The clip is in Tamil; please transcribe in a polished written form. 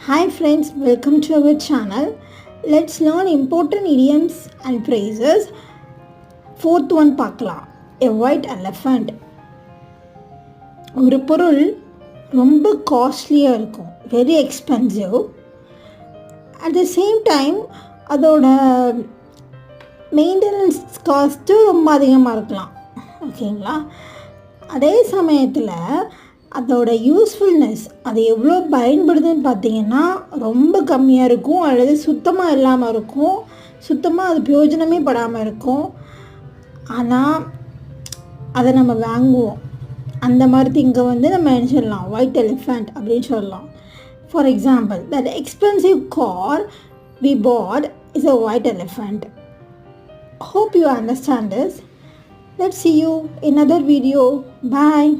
Hi friends, welcome to our channel. Let's learn important idioms and phrases. Fourth one பார்க்கலாம். A white elephant. ஒரு பொருள் ரொம்ப காஸ்ட்லியாக இருக்கும், very expensive. At the same time அதோட மெயின்டெனன்ஸ் காஸ்ட்டு ரொம்ப அதிகமாக இருக்கலாம். ஓகேங்களா? அதே சமயத்தில் அதோட யூஸ்ஃபுல்னஸ், அது எவ்வளோ பயன்படுதுன்னு பார்த்தீங்கன்னா ரொம்ப கம்மியாக இருக்கும், அல்லது சுத்தமாக இல்லாமல் இருக்கும், சுத்தமாக அது பிரயோஜனமே படாமல் இருக்கும். ஆனால் அதை நம்ம வாங்குவோம். அந்த மாதிரி திங்கை நம்ம என்ன சொல்லலாம், ஒயிட் எலிஃபண்ட் அப்படின்னு சொல்லலாம். For example, that expensive car we bought is a white elephant. Hope you understand this. Let's see you in another video. Bye.